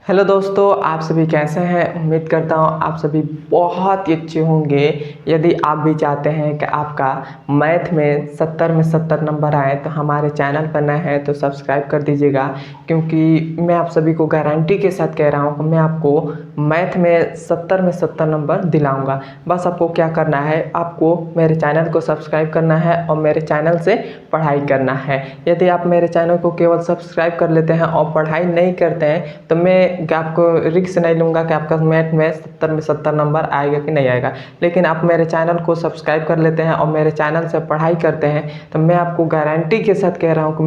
Hello दोस्तों, आप सभी कैसे हैं। उम्मीद करता हूँ आप सभी बहुत ही अच्छे होंगे। यदि आप भी चाहते हैं कि आपका मैथ में 70 में 70 नंबर आए तो हमारे चैनल पर नए हैं तो सब्सक्राइब कर दीजिएगा, क्योंकि मैं आप सभी को गारंटी के साथ कह रहा हूँ कि मैं आपको मैथ में 70 में 70 नंबर दिलाऊंगा। बस आपको क्या करना है, आपको मेरे चैनल को सब्सक्राइब करना है और मेरे चैनल से पढ़ाई करना है। यदि आप मेरे चैनल को केवल सब्सक्राइब कर लेते हैं और पढ़ाई नहीं करते हैं तो मैं आपको रिस्क नहीं लूँगा कि आपका मैथ में 70 में 70 नंबर आएगा कि नहीं आएगा। लेकिन आप मेरे चैनल को सब्सक्राइब कर लेते हैं और मेरे चैनल से पढ़ाई करते हैं तो मैं आपको गारंटी के साथ कह रहा हूँ कि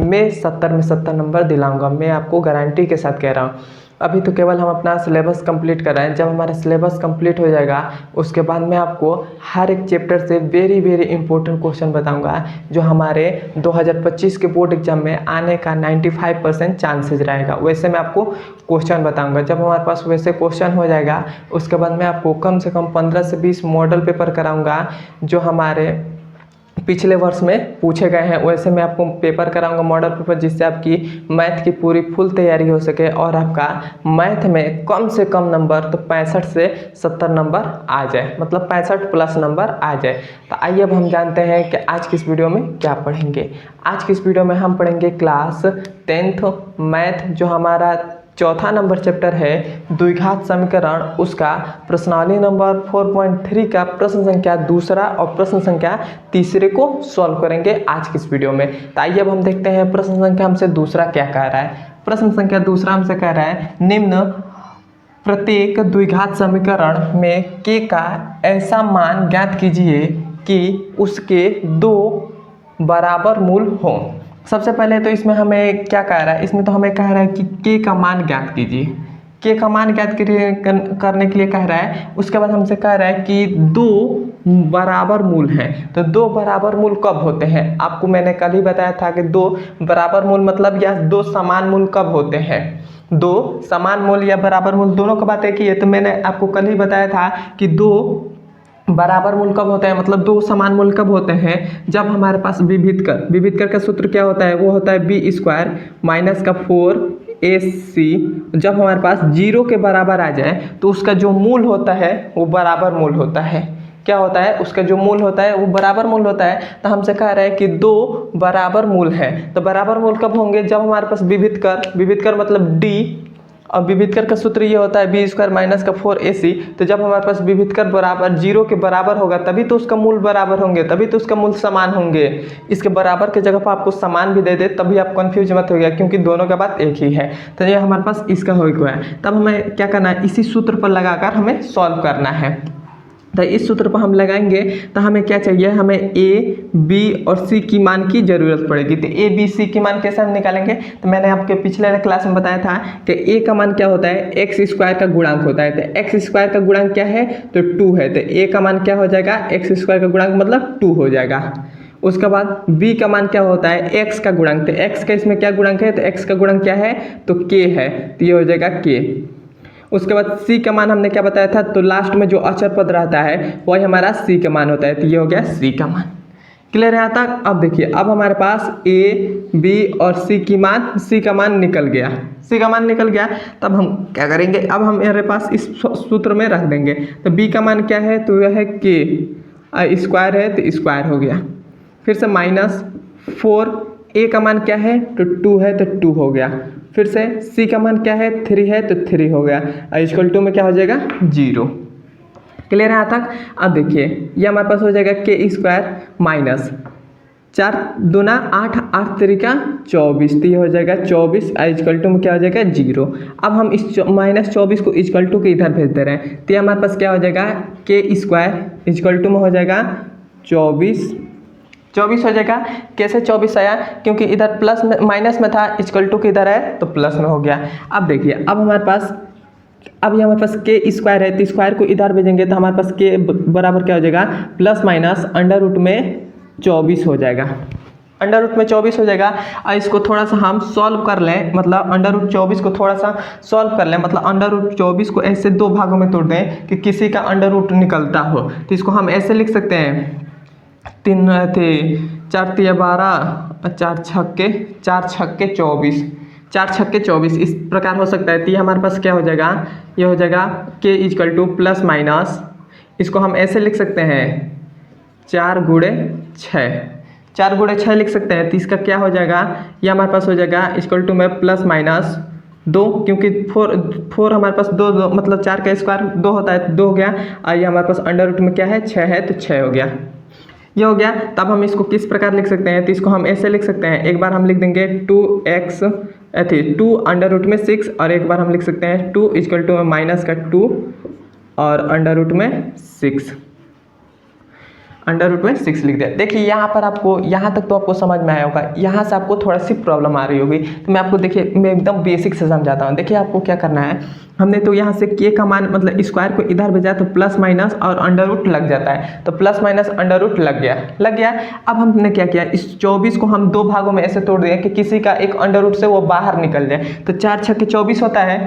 मैं 70 में 70 नंबर दिलाऊंगा। मैं आपको गारंटी के साथ कह रहा हूँ। अभी तो केवल हम अपना सिलेबस कंप्लीट कर रहे हैं। जब हमारा सिलेबस कंप्लीट हो जाएगा उसके बाद मैं आपको हर एक चैप्टर से वेरी वेरी इंपॉर्टेंट क्वेश्चन बताऊंगा, जो हमारे 2025 के बोर्ड एग्जाम में आने का 95% चांसेस रहेगा। वैसे मैं आपको क्वेश्चन बताऊंगा। जब हमारे पास वैसे क्वेश्चन हो जाएगा उसके बाद मैं आपको कम से कम 15 से 20 मॉडल पेपर कराऊंगा जो हमारे पिछले वर्ष में पूछे गए हैं। वैसे मैं आपको पेपर कराऊंगा मॉडल पेपर, जिससे आपकी मैथ की पूरी फुल तैयारी हो सके और आपका मैथ में कम से कम नंबर तो 65 से 70 नंबर आ जाए, मतलब 65 प्लस नंबर आ जाए। तो आइए अब हम जानते हैं कि आज की इस वीडियो में क्या पढ़ेंगे। आज की इस वीडियो में हम पढ़ेंगे क्लास 10th मैथ, जो हमारा चौथा नंबर चैप्टर है द्विघात समीकरण, उसका प्रश्नावली नंबर 4.3 का प्रश्न संख्या दूसरा और प्रश्न संख्या तीसरे को सॉल्व करेंगे आज की इस वीडियो में। तो आइए अब हम देखते हैं प्रश्न संख्या हमसे दूसरा क्या कह रहा है। प्रश्न संख्या दूसरा हमसे कह रहा है, निम्न प्रत्येक द्विघात समीकरण में k का ऐसा मान ज्ञात कीजिए कि उसके दो बराबर मूल हों। सबसे पहले तो इसमें हमें क्या कह रहा है, इसमें तो हमें कह रहा है कि k का मान ज्ञात कीजिए। k का मान ज्ञात करने के लिए कह रहा है। उसके बाद हमसे कह रहा है कि दो बराबर मूल हैं। तो दो बराबर मूल कब होते हैं, आपको मैंने कल ही बताया था कि दो बराबर मूल मतलब या दो समान मूल कब होते हैं। दो समान मूल या बराबर मूल दोनों का बात है कि ये तो मैंने आपको कल ही बताया था कि दो बराबर मूल कब होते हैं, मतलब दो समान मूल कब होते हैं, जब हमारे पास विविधकर का सूत्र क्या होता है, वो होता है बी स्क्वायर माइनस का 4ac। जब हमारे पास 0 के बराबर आ जाए तो उसका जो मूल होता है वो बराबर मूल होता है। क्या होता है, उसका जो मूल होता है वो बराबर मूल होता है। तो हमसे कह रहा है कि दो बराबर मूल है। तो बराबर मूल कब होंगे, जब हमारे पास विविधकर मतलब डी, और विविधकर का सूत्र ये होता है बी स्क्वायर माइनस का 4ac। तो जब हमारे पास विविधकर बराबर 0 के बराबर होगा तभी तो उसका मूल बराबर होंगे, तभी तो उसका मूल समान होंगे। इसके बराबर के जगह पर आपको समान भी दे दे तभी आप कंफ्यूज मत हो गया, क्योंकि दोनों का बात एक ही है। तो ये हमारे पास इसका हो गया है। तब हमें क्या करना है, इसी सूत्र पर लगाकर हमें सॉल्व करना है। तो इस सूत्र पर हम लगाएंगे तो हमें क्या चाहिए, हमें ए बी और सी की मान की जरूरत पड़ेगी। तो ए बी सी की मान कैसे हम निकालेंगे, तो मैंने आपके पिछले क्लास में बताया था कि ए का मान क्या होता है, एक्स स्क्वायर का गुणांक होता है। तो एक्स स्क्वायर का गुणांक क्या है, तो 2 है। तो ए का मान क्या हो जाएगा, एक्स स्क्वायर का गुणांक मतलब 2 हो जाएगा। उसके बाद b का मान क्या होता है, x का गुणांक। तो x का इसमें क्या गुणांक है, तो x का गुणांक क्या है, तो k है। तो ये हो जाएगा k। उसके बाद c का मान हमने क्या बताया था, तो लास्ट में जो अचर पद रहता है वही हमारा c का मान होता है। तो ये हो गया c का मान। क्लियर है यहाँ तक। अब देखिए, अब हमारे पास a b और c का मान निकल गया। c का मान निकल गया, तब हम क्या करेंगे, अब हम मेरे पास इस सूत्र में रख देंगे। तो b का मान क्या है, तो यह है k, स्क्वायर है तो स्क्वायर हो गया। फिर से माइनस 4, a का मान क्या है, तो 2 है तो 2 हो गया। फिर से c का मान क्या है, 3 है तो 3 हो गया। इक्वल टू में क्या हो जाएगा, 0। क्लियर है यहाँ तक। अब देखिए ये हमारे पास हो जाएगा के स्क्वायर माइनस 4 दूना 8, 8 तरीका 24। तो ये हो जाएगा 24, इक्वल टू में क्या हो जाएगा, 0। अब हम इस -24 को इक्वल टू के इधर भेज दे रहे हैं। तो ये हमारे पास क्या हो जाएगा, के स्क्वायर इक्वल टू में हो जाएगा 24 हो जाएगा। कैसे 24 आया, क्योंकि इधर प्लस में माइनस में था, इक्वल टू के इधर है तो प्लस में हो गया। अब देखिए, अब हमारे पास के स्क्वायर है तो स्क्वायर को इधर भेजेंगे तो हमारे पास के बराबर क्या हो जाएगा, प्लस माइनस अंडर रूट में 24 हो जाएगा। अंडर रूट में 24 हो जाएगा। और इसको थोड़ा सा हम सॉल्व कर लें, मतलब अंडर रूट 24 को थोड़ा सा सॉल्व कर लें, मतलब अंडर रूट 24 को ऐसे दो भागों में तोड़ दें कि किसी का अंडर रूट निकलता हो। तो इसको हम ऐसे लिख सकते हैं, 3 थे 4 × 12 4 × 24, 4 छक्के 24 इस प्रकार हो सकता है। तो ये हमारे पास क्या हो जाएगा, ये हो जाएगा k equal two plus minus, इसको हम ऐसे लिख सकते हैं 4 गुणे 6, 4 गुणे 6 लिख सकते हैं। तो इसका क्या हो जाएगा, ये हमारे पास हो जाएगा इक्वल टू में प्लस माइनस 2, क्योंकि 4 हमारे पास 2 मतलब 4 का स्क्वायर 2 होता है, तो 2 हो गया। और ये हमारे पास अंडर रूट में क्या है 6 है, तो 6 हो गया, ये हो गया। तब हम इसको किस प्रकार लिख सकते हैं, तो इसको हम ऐसे लिख सकते हैं, एक बार हम लिख देंगे 2 अंडर रूट में 6, और एक बार हम लिख सकते हैं 2 इक्वल टू माइनस का 2 और अंडर रूट में 6, अंडर रूट में 6 लिख दिया। देखिए यहाँ पर आपको यहाँ तक तो आपको समझ में आया होगा, यहाँ से आपको थोड़ा सी प्रॉब्लम आ रही होगी, तो मैं आपको देखिए मैं एकदम बेसिक से समझाता हूँ। देखिए आपको क्या करना है, हमने तो यहाँ से के का मान मतलब स्क्वायर को इधर भेजा तो प्लस माइनस और अंडर रूट लग जाता है, तो प्लस माइनस अंडर रूट लग गया। अब हमने क्या किया, इस 24 को हम 2 भागों में ऐसे तोड़ दिए कि किसी का एक अंडर रूट से वो बाहर निकल जाए। तो 4 छक्के 24 होता है,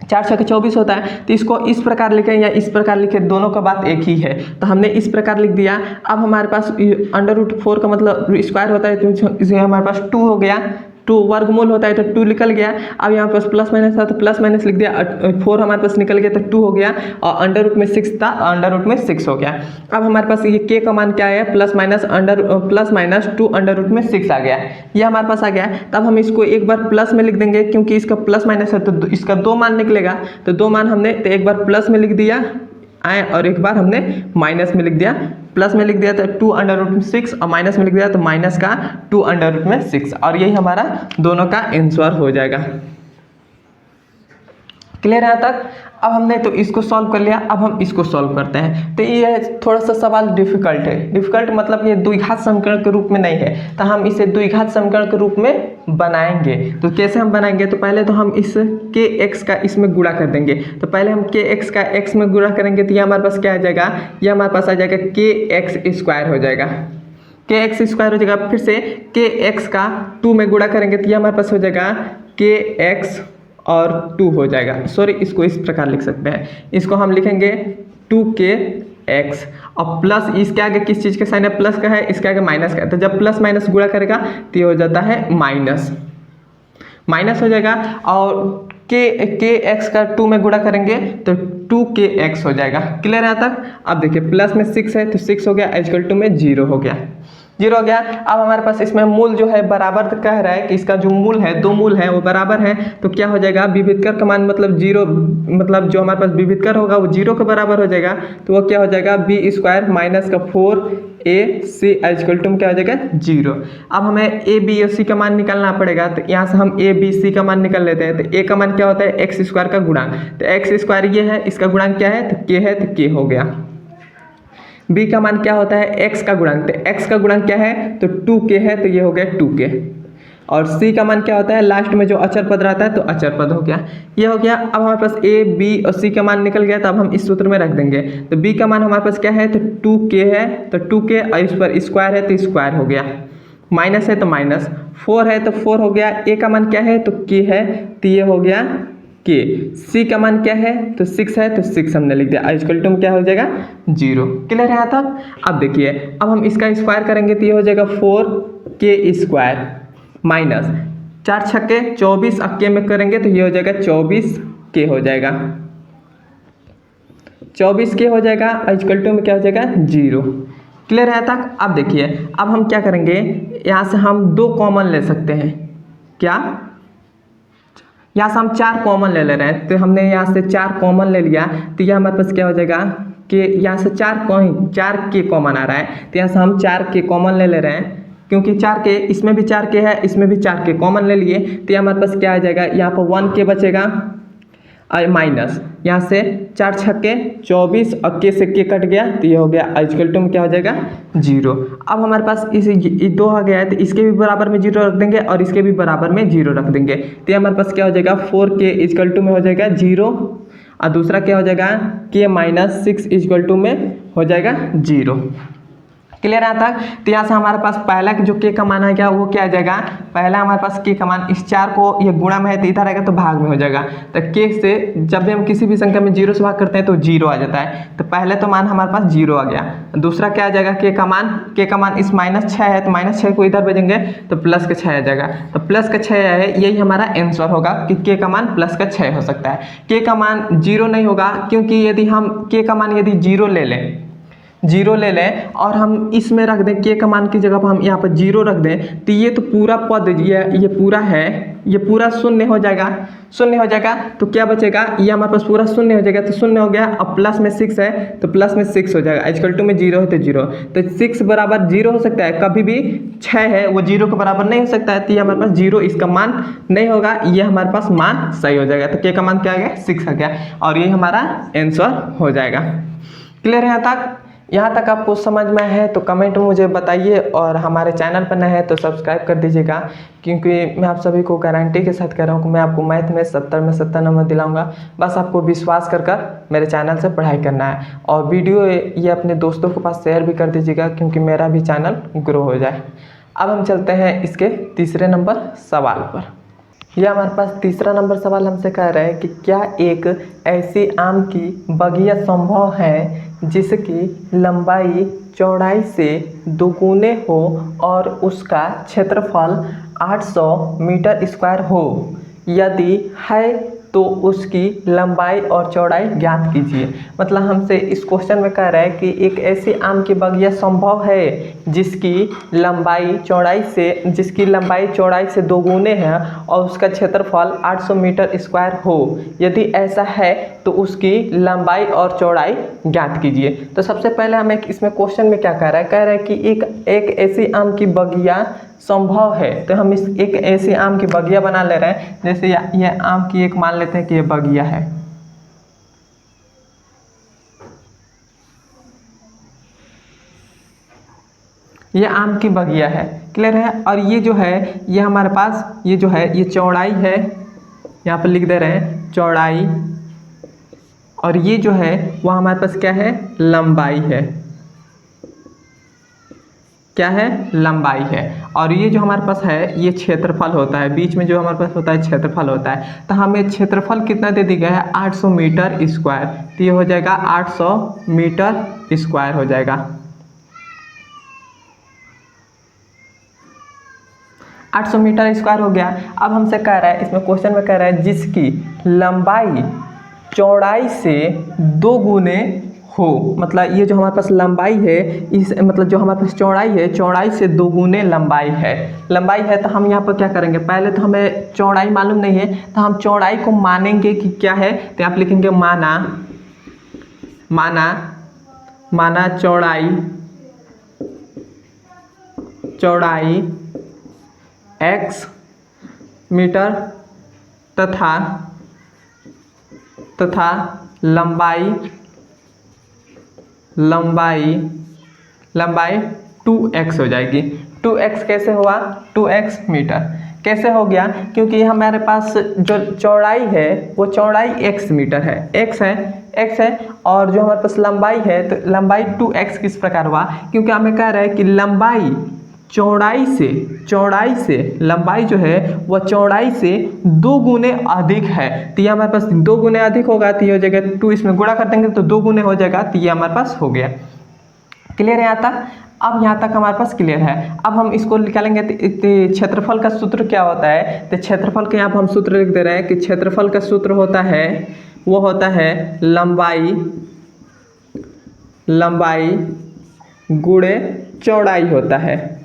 4 छक्के 24 होता है। तो इसको इस प्रकार लिखें या इस प्रकार लिखें, दोनों का बात एक ही है। तो हमने इस प्रकार लिख दिया। अब हमारे पास अंडर रूट 4 का मतलब स्क्वायर होता है, तो इसमें हमारे पास 2 हो गया, 2 वर्गमूल होता है तो 2 निकल गया। अब यहाँ पास प्लस माइनस था तो प्लस माइनस लिख दिया, 4 हमारे पास निकल गया तो 2 हो गया, और अंडर रूट में 6 था, अंडर रूट में 6 हो गया। अब हमारे पास ये के का मान क्या है, प्लस माइनस 2 अंडर रूट में 6 आ गया, ये हमारे पास आ गया। तब हम इसको एक बार प्लस में लिख देंगे, क्योंकि इसका प्लस माइनस है तो इसका 2 मान निकलेगा, तो 2 मान हमने तो एक बार प्लस में लिख दिया आए और एक बार हमने माइनस में लिख दिया। प्लस में लिख दिया तो 2 अंडर रूट में 6 और माइनस में लिख दिया तो माइनस का 2 अंडर रूट में 6, और यही हमारा दोनों का आंसर हो जाएगा। क्लियर है तक? अब हमने तो इसको सॉल्व कर लिया, अब हम इसको सॉल्व करते हैं। तो ये थोड़ा सा सवाल डिफिकल्ट है, डिफिकल्ट मतलब ये द्विघात समीकरण के रूप में नहीं है, तो हम इसे द्विघात समीकरण के रूप में बनाएंगे। तो कैसे हम बनाएंगे, तो पहले तो हम इस के एक्स का इसमें गुणा कर देंगे। तो पहले हम के एक्स का एक्स में गुणा करेंगे, तो ये हमारे पास क्या आ जाएगा, ये हमारे पास आ जाएगा के एक्स स्क्वायर हो जाएगा, के एक्स स्क्वायर हो जाएगा। फिर से के एक्स का 2 में गुणा करेंगे, तो ये हमारे पास हो जाएगा के एक्स और 2 हो जाएगा। सॉरी, इसको इस प्रकार लिख सकते हैं, इसको हम लिखेंगे 2kx और प्लस इसके आगे किस चीज़ का साइन है, प्लस का है, इसके आगे माइनस का है। तो जब प्लस माइनस गुणा करेगा तो ये हो जाता है माइनस, माइनस हो जाएगा। और के एक्स का 2 में गुणा करेंगे तो 2kx हो जाएगा। क्लियर है तक? अब देखिए प्लस में 6 है तो 6 हो गया, इक्वल टू में 0 हो गया, 0 हो गया। अब हमारे पास इसमें मूल जो है बराबर कह रहा है कि इसका जो मूल है, 2 मूल है वो बराबर है, तो क्या हो जाएगा, विभेदकर का मान मतलब 0, मतलब जो हमारे पास विभेदकर होगा वो 0 के बराबर हो जाएगा। तो वो क्या हो जाएगा, बी स्क्वायर माइनस का 4ac इक्वल टू क्या हो जाएगा 0। अब हमें ए बी और सी का मान निकालना पड़ेगा, तो यहाँ से हम ए बी सी का मान निकाल लेते हैं। तो ए का मान क्या होता है, एक्स स्क्वायर का गुणांक, तो एक्स स्क्वायर ये है, इसका गुणांक क्या है, तो के है, तो के हो गया। b का मान क्या होता है, x का गुणांक, तो x का गुणांक क्या है, तो 2k है, तो ये हो गया 2k। और c का मान क्या होता है, लास्ट में जो अचर पद रहता है तो अचर पद हो गया, ये हो गया। अब हमारे पास a b और c का मान निकल गया, तो अब हम इस सूत्र में रख देंगे। तो b का मान हमारे पास क्या है, तो 2k है, तो 2k और इस पर स्क्वायर है तो स्क्वायर हो गया, माइनस है तो माइनस, 4 है तो 4 हो गया। a का मान क्या है, तो k है, तो ये हो गया के। सी का मान क्या है, तो 6 है, तो 6 हमने लिख दिया, इक्वल टू क्या हो जाएगा 0। क्लियर है तक? अब देखिए, अब हम इसका स्क्वायर करेंगे तो ये हो जाएगा 4k स्क्वायर माइनस 4 छक्के 24 के में करेंगे तो ये हो जाएगा 24k हो जाएगा, 24k हो जाएगा, इक्वल टू में क्या हो जाएगा 0। क्लियर है तक? अब देखिए, अब हम क्या करेंगे, यहाँ से हम 2 कॉमन ले सकते हैं, क्या, यहाँ से हम 4 कॉमन ले रहे हैं, तो हमने यहाँ से 4 कॉमन ले लिया, तो यह हमारे पास क्या हो जाएगा कि यहाँ से 4 के कॉमन आ रहा है, तो यहाँ से हम 4 के कॉमन ले रहे हैं, क्योंकि 4 के इसमें भी 4 के है, इसमें भी 4 के कॉमन ले लिए, तो हमारे पास क्या आ जाएगा, यहाँ पर 1k बचेगा माइनस, यहाँ से 4 छक्के 24 और के से के कट गया, तो ये हो गया, इक्वल टू में क्या हो जाएगा 0। अब हमारे पास इस 2 आ गया है, तो इसके भी बराबर में 0 रख देंगे और इसके भी बराबर में 0 रख देंगे, तो हमारे पास क्या हो जाएगा 4k इक्वल टू में हो जाएगा 0, और दूसरा क्या हो जाएगा k माइनस 6 इक्वल टू में हो जाएगा 0। क्लियर है तक। तो यहाँ से हमारे पास पहला जो के का मान है क्या, वो क्या आ जाएगा, पहला हमारे पास के का मान, इस 4 को ये गुणा में है तो इधर आएगा तो भाग में हो जाएगा। तो के से जब भी हम किसी भी संख्या में 0 से भाग करते हैं तो 0 आ जाता है। तो पहले तो मान हमारे पास 0 आ गया। दूसरा क्या आ जाएगा, के का मान इस -6 है तो -6 को इधर भेजेंगे तो प्लस का 6 आ जाएगा। तो प्लस का 6 है, यही हमारा आंसर होगा कि के का मान प्लस का 6 हो सकता है। के का मान 0 नहीं होगा, क्योंकि यदि हम के का मान यदि 0 ले लें और हम इसमें रख दें, के का मान की जगह पर हम यहाँ पर 0 रख दें, तो ये तो पूरा पद ये पूरा है, ये पूरा शून्य हो जाएगा। तो क्या बचेगा, ये हमारे पास पूरा शून्य हो जाएगा। तो शून्य हो गया, अब प्लस में 6 है तो प्लस में 6 हो जाएगा। इक्वल टू में 0 है तो 0, तो 6 बराबर 0 हो सकता है, कभी भी 6 है वो 0 के बराबर नहीं हो सकता है। तो ये हमारे पास 0 इसका मान नहीं होगा, ये हमारे पास मान सही हो जाएगा। तो के का मान क्या आ गया, 6 आ गया और ये हमारा आंसर हो जाएगा। क्लियर है यहाँ तक आपको समझ में है तो कमेंट में मुझे बताइए, और हमारे चैनल पर नए हैं तो सब्सक्राइब कर दीजिएगा, क्योंकि मैं आप सभी को गारंटी के साथ कह रहा हूँ कि मैं आपको मैथ में 70 में 70 नंबर दिलाऊंगा। बस आपको विश्वास कर मेरे चैनल से पढ़ाई करना है, और वीडियो ये अपने दोस्तों के पास शेयर भी कर दीजिएगा, क्योंकि मेरा भी चैनल ग्रो हो जाए। अब हम चलते हैं इसके तीसरे नंबर सवाल पर। यह हमारे पास तीसरा नंबर सवाल हमसे कह रहा है कि क्या एक ऐसी आम की बगिया संभव है जिसकी लंबाई चौड़ाई से दोगुने हो और उसका क्षेत्रफल 800 मीटर स्क्वायर हो। यदि है तो उसकी लंबाई और चौड़ाई ज्ञात कीजिए। मतलब हमसे इस क्वेश्चन में कह रहा है कि एक ऐसी आम की बगिया संभव है जिसकी लंबाई चौड़ाई से दोगुने है और उसका क्षेत्रफल 800 मीटर स्क्वायर हो। यदि ऐसा है तो उसकी लंबाई और चौड़ाई ज्ञात कीजिए। तो सबसे पहले हमें इसमें क्वेश्चन में क्या कह रहा है कि एक ऐसी आम की बगिया संभव है। तो हम इस एक ऐसे आम की बगिया बना ले रहे हैं। जैसे यह आम की एक मान लेते हैं कि यह बगिया है, यह आम की बगिया है। क्लियर है। और ये जो है ये हमारे पास ये जो है ये चौड़ाई है, यहाँ पर लिख दे रहे हैं चौड़ाई, और ये जो है वह हमारे पास क्या है, लंबाई है। क्या है, लंबाई है। और ये जो हमारे पास है ये क्षेत्रफल होता है, बीच में जो हमारे पास होता है क्षेत्रफल होता है। तो हमें क्षेत्रफल कितना दे दी गया है, 800 मीटर स्क्वायर। तो ये हो जाएगा 800 मीटर स्क्वायर हो जाएगा। 800 मीटर स्क्वायर हो गया। अब हमसे कह रहा है, इसमें क्वेश्चन में कह रहा है जिसकी लंबाई चौड़ाई से 2 गुने हो। मतलब ये जो हमारे पास लंबाई है, इस मतलब जो हमारे पास चौड़ाई है, चौड़ाई से 2 गुने लंबाई है। तो हम यहाँ पर क्या करेंगे, पहले तो हमें चौड़ाई मालूम नहीं है तो हम चौड़ाई को मानेंगे कि क्या है। तो आप लिखेंगे माना चौड़ाई x मीटर तथा लंबाई 2x हो जाएगी। 2x कैसे हुआ, 2x मीटर कैसे हो गया, क्योंकि हमारे पास जो चौड़ाई है वो चौड़ाई x मीटर है, x है, और जो हमारे पास लंबाई है तो लंबाई 2x किस प्रकार हुआ, क्योंकि हमें कह रहा है कि लंबाई चौड़ाई से लंबाई जो है वह चौड़ाई से 2 गुने अधिक है। तो ये हमारे पास 2 गुने अधिक होगा, तो ये हो जाएगा 2, इसमें गुणा कर देंगे तो 2 गुने हो जाएगा। तो ये हमारे पास हो गया। क्लियर है यहाँ तक। अब यहाँ तक हमारे पास क्लियर है। अब हम इसको निकालेंगे तो क्षेत्रफल का सूत्र क्या होता है। तो क्षेत्रफल के यहाँ पर हम सूत्र लिख दे रहे हैं कि क्षेत्रफल का सूत्र होता है, वो होता है लंबाई गुणे चौड़ाई होता है।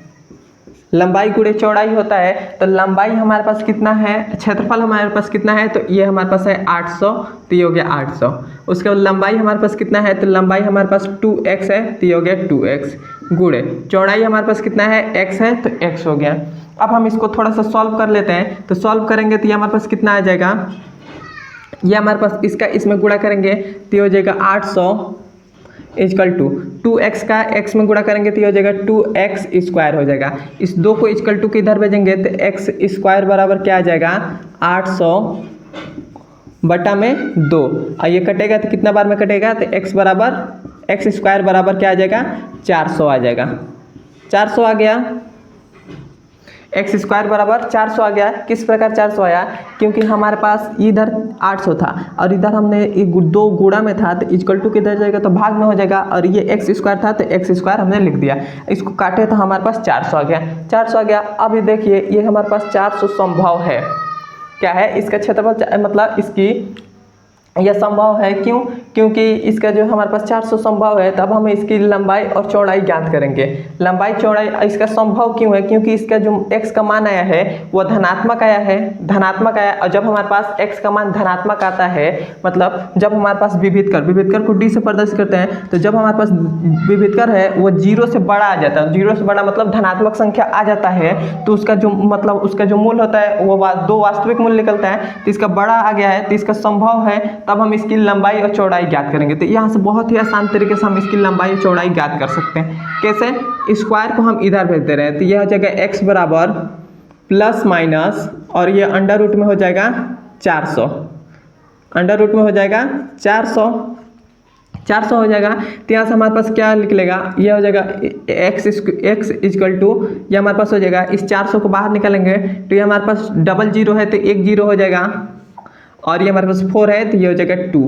लंबाई गुणे चौड़ाई होता है। तो लंबाई हमारे पास कितना है, क्षेत्रफल हमारे पास कितना है, तो ये हमारे पास है 800, तो ये हो गया 800। उसके बाद लंबाई हमारे पास कितना है, तो लंबाई हमारे पास 2x है, तो ये हो गया 2x गुणे चौड़ाई हमारे पास कितना है, x है, तो x हो गया। अब हम इसको थोड़ा सा सॉल्व कर लेते हैं। तो सॉल्व करेंगे तो ये हमारे पास कितना आ जाएगा, ये हमारे पास इसमें गुणा करेंगे तो ये हो जाएगा 800 इक्वल टू 2x का x में गुणा करेंगे तो ये हो जाएगा 2x स्क्वायर हो जाएगा। इस 2 को इक्वल टू के इधर भेजेंगे तो x स्क्वायर बराबर क्या आ जाएगा, 800 बटा में 2, और ये कटेगा तो कितना बार में कटेगा, तो x बराबर एक्स स्क्वायर बराबर क्या आ जाएगा 400 आ जाएगा। 400 आ गया, एक्स स्क्वायर बराबर 400 आ गया। किस प्रकार 400 आया, क्योंकि हमारे पास इधर 800 था और इधर हमने दो गुणा में था तो इक्वल टू किधर जाएगा तो भाग में हो जाएगा, और ये एक्स स्क्वायर था तो एक्स स्क्वायर हमने लिख दिया, इसको काटे तो हमारे पास 400 आ गया। 400 आ गया। अभी देखिए ये हमारे पास 400 संभव है, क्या है इसका क्षेत्रफल, मतलब इसकी यह संभव है। क्यों, क्योंकि इसका जो हमारे पास 400 संभव है, तब हम इसकी लंबाई और चौड़ाई ज्ञात करेंगे। लंबाई चौड़ाई इसका संभव क्यों है, क्योंकि इसका जो x का मान आया है वो धनात्मक आया है, धनात्मक आया। और जब हमारे पास x का मान धनात्मक आता है, मतलब जब हमारे पास विभेदकर को d से प्रदर्शित करते हैं, तो जब हमारे पास विभेदकर है वो 0 से बड़ा आ जाता है, 0 से बड़ा मतलब धनात्मक संख्या आ जाता है, तो उसका जो मतलब उसका जो मूल होता है वो दो वास्तविक मूल्य निकलता है, तो इसका बड़ा आ गया है तो इसका संभव है, तब हम इसकी लंबाई और चौड़ाई ज्ञात करेंगे। तो यहाँ से बहुत ही आसान तरीके से हम इसकी लंबाई और चौड़ाई ज्ञात कर सकते हैं। कैसे, स्क्वायर को हम इधर भेज दे रहे हैं, तो यह हो जाएगा x बराबर प्लस माइनस, और ये अंडर रूट में हो जाएगा 400, अंडर रूट में हो जाएगा 400 हो जाएगा। तो यहाँ से हमारे पास क्या निकलेगा, यह हो जाएगा x इक्वल टू, ये हमारे पास हो जाएगा, इस 400 को बाहर निकालेंगे तो ये हमारे पास डबल जीरो है तो एक जीरो हो जाएगा, और ये हमारे पास 4 है तो ये हो जाएगा 2,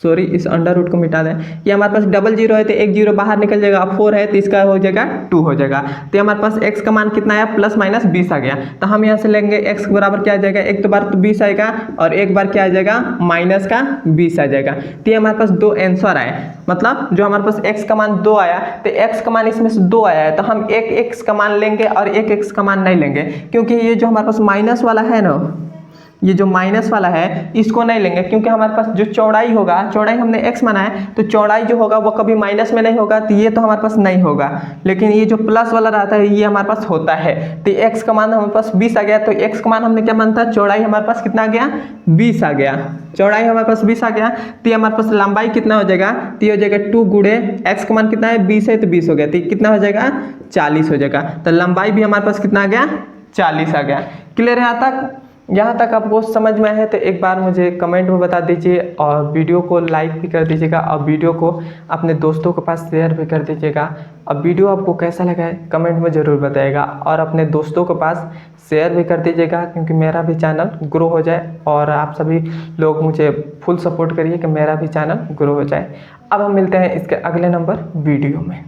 सॉरी इस अंडर रूट को मिटा दें। ये हमारे पास डबल जीरो है तो एक जीरो बाहर निकल जाएगा, 4 है तो इसका हो जाएगा 2 हो जाएगा। तो हमारे पास x का मान कितना आया, प्लस माइनस 20 आ गया। तो हम यहाँ से लेंगे x बराबर क्या आ जाएगा, एक तो बार तो 20 आएगा और एक बार क्या आ जाएगा माइनस का 20 आ जाएगा। तो ये हमारे पास दो आंसर आए, मतलब जो हमारे पास x का मान 2 आया, तो x का मान इसमें से 2 आया है, तो हम एक x का मान लेंगे और एक x का मान नहीं लेंगे, क्योंकि ये जो हमारे पास माइनस वाला है ना, ये जो माइनस वाला है इसको नहीं लेंगे, क्योंकि हमारे पास जो चौड़ाई होगा, चौड़ाई हमने x माना है, तो चौड़ाई जो होगा वो कभी माइनस में नहीं होगा, तो ये तो हमारे पास नहीं होगा। लेकिन ये जो प्लस वाला रहता है ये हमारे पास होता है। तो x का मान हमारे पास 20 आ गया, तो x का मान हमने क्या माना था, चौड़ाई हमारे पास कितना आ गया 20 आ गया, चौड़ाई हमारे पास 20 आ गया। तो हमारे पास लंबाई कितना हो जाएगा, तो ये हो जाएगा 2 गुणे x का मान कितना है 20 है, तो 20 हो गया, तो कितना हो जाएगा 40 हो जाएगा। तो लंबाई भी हमारे पास कितना आ गया 40 आ गया। क्लियर है यहाँ तक आपको समझ में आए तो एक बार मुझे कमेंट में बता दीजिए, और वीडियो को लाइक भी कर दीजिएगा, और वीडियो को अपने दोस्तों के पास शेयर भी कर दीजिएगा। और वीडियो आपको कैसा लगा है कमेंट में ज़रूर बताइएगा, और अपने दोस्तों के पास शेयर भी कर दीजिएगा, क्योंकि मेरा भी चैनल ग्रो हो जाए, और आप सभी लोग मुझे फुल सपोर्ट करिए कि मेरा भी चैनल ग्रो हो जाए। अब हम मिलते हैं इसके अगले नंबर वीडियो में।